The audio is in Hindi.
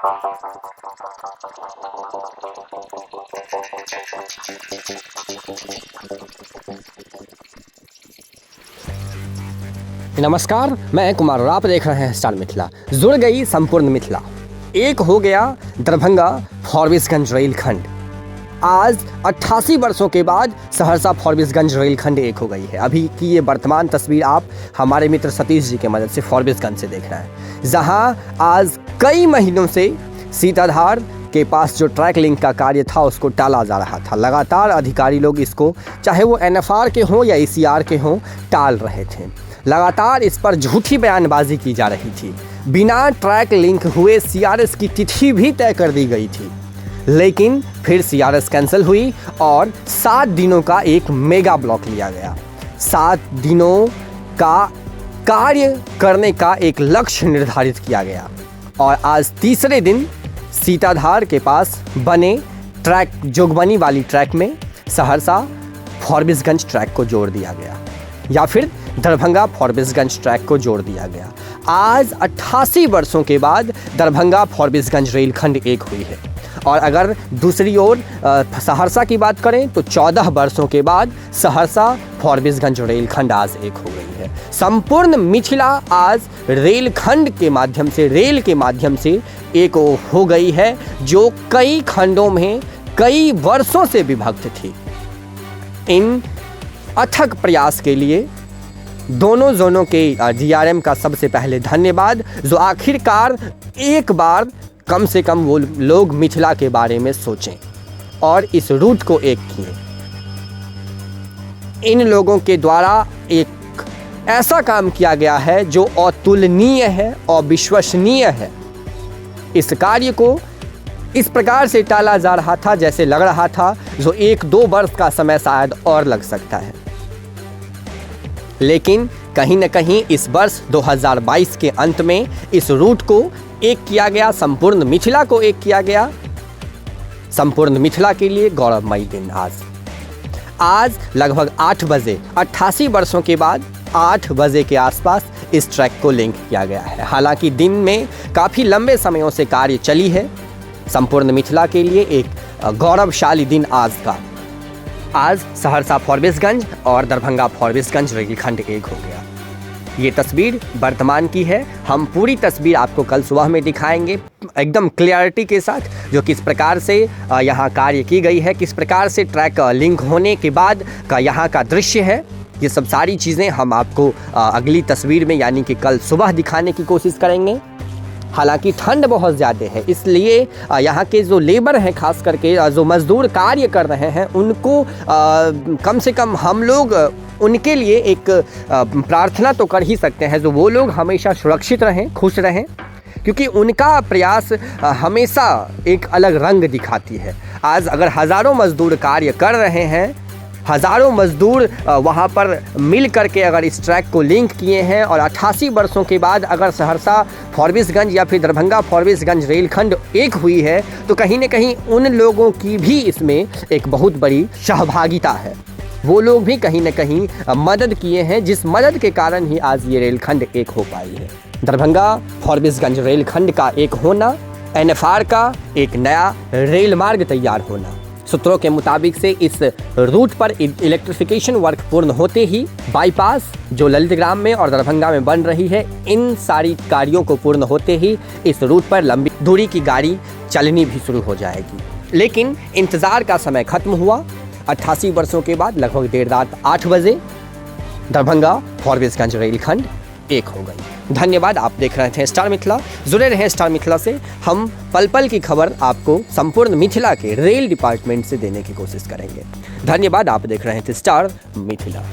नमस्कार, मैं कुमार और आप देख रहे हैं स्टार मिथिला। जुड़ गई संपूर्ण मिथिला, एक हो गया दरभंगा फॉरबिसगंज रेलखंड। आज 88 वर्षों के बाद सहरसा फॉरबिसगंज रेलखंड एक हो गई है। अभी की ये वर्तमान तस्वीर आप हमारे मित्र सतीश जी की मदद से फॉरबिसगंज से देख रहे हैं, जहां आज कई महीनों से सीताधार के पास जो ट्रैक लिंक का कार्य था उसको टाला जा रहा था। लगातार अधिकारी लोग इसको, चाहे वो NFR के हों या ECR के हों, टाल रहे थे। लगातार इस पर झूठी बयानबाजी की जा रही थी। बिना ट्रैक लिंक हुए CRS की तिथि भी तय कर दी गई थी, लेकिन फिर CRS कैंसिल हुई और 7 दिनों का एक मेगा ब्लॉक लिया गया। 7 दिनों का कार्य करने का एक लक्ष्य निर्धारित किया गया और आज तीसरे दिन सीताधार के पास बने ट्रैक, जोगबनी वाली ट्रैक में सहरसा फॉरबिसगंज ट्रैक को जोड़ दिया गया या फिर दरभंगा फॉरबिसगंज ट्रैक को जोड़ दिया गया। आज 88 वर्षों के बाद दरभंगा फॉरबिसगंज रेलखंड एक हुई है। और अगर दूसरी ओर सहरसा की बात करें तो 14 वर्षों के बाद सहरसा फॉरबिसगंज रेलखंड आज एक हो गई है। संपूर्ण मिथिला आज रेलखंड के माध्यम से, रेल के माध्यम से एक हो गई है, जो कई खंडों में कई वर्षों से विभक्त थी। इन अथक प्रयास के लिए दोनों जोनों के DRM का सबसे पहले धन्यवाद, जो आखिरकार एक बार कम से कम वो लोग मिथिला के बारे में सोचें और इस रूट को एक किए। इन लोगों के द्वारा एक ऐसा काम किया गया है जो अतुलनीय है, अविश्वसनीय है। इस कार्य को इस प्रकार से टाला जा रहा था जैसे लग रहा था जो 1-2 वर्ष का समय शायद और लग सकता है, लेकिन कहीं न कहीं इस वर्ष 2022 के अंत में इस रूट को एक किया गया, संपूर्ण मिथिला को एक किया गया। संपूर्ण मिथिला के लिए गौरवमयी दिन आज लगभग 8 बजे, 88 वर्षों के बाद 8 बजे के आसपास इस ट्रैक को लिंक किया गया है। हालांकि दिन में काफ़ी लंबे समयों से कार्य चली है। संपूर्ण मिथिला के लिए एक गौरवशाली दिन आज का। आज सहरसा फॉरबिसगंज और दरभंगा फॉरबिसगंज रेलखंड एक हो गया। ये तस्वीर वर्तमान की है। हम पूरी तस्वीर आपको कल सुबह में दिखाएंगे एकदम क्लियरिटी के साथ, जो किस प्रकार से यहाँ कार्य की गई है, किस प्रकार से ट्रैक लिंक होने के बाद का यहाँ का दृश्य है। ये सब सारी चीज़ें हम आपको अगली तस्वीर में यानी कि कल सुबह दिखाने की कोशिश करेंगे। हालांकि ठंड बहुत ज़्यादा है, इसलिए यहाँ के जो लेबर हैं, खास करके जो मज़दूर कार्य कर रहे हैं, उनको कम से कम हम लोग उनके लिए एक प्रार्थना तो कर ही सकते हैं, जो वो लोग हमेशा सुरक्षित रहें, खुश रहें, क्योंकि उनका प्रयास हमेशा एक अलग रंग दिखाती है। आज अगर हज़ारों मज़दूर कार्य कर रहे हैं, हज़ारों मज़दूर वहाँ पर मिल करके अगर इस ट्रैक को लिंक किए हैं और 88 वर्षों के बाद अगर सहरसा फॉरबिसगंज या फिर दरभंगा फॉरबिसगंज रेलखंड एक हुई है, तो कहीं न कहीं उन लोगों की भी इसमें एक बहुत बड़ी सहभागिता है। वो लोग भी कहीं न कहीं मदद किए हैं, जिस मदद के कारण ही आज ये रेलखंड एक हो पाई है। दरभंगा फॉरबिसगंज रेलखंड का एक होना, NFR का एक नया रेल मार्ग तैयार होना। सूत्रों के मुताबिक से इस रूट पर इलेक्ट्रिफिकेशन वर्क पूर्ण होते ही बाईपास जो ललितग्राम में और दरभंगा में बन रही है, इन सारी कार्यों को पूर्ण होते ही इस रूट पर लंबी दूरी की गाड़ी चलनी भी शुरू हो जाएगी। लेकिन इंतज़ार का समय खत्म हुआ। 88 वर्षों के बाद लगभग देर रात 8 बजे दरभंगा फॉरबिसगंज रेलखंड एक हो गई। धन्यवाद। आप देख रहे थे स्टार मिथिला। जुड़े रहें स्टार मिथिला से। हम पल पल की खबर आपको संपूर्ण मिथिला के रेल डिपार्टमेंट से देने की कोशिश करेंगे। धन्यवाद। आप देख रहे थे स्टार मिथिला।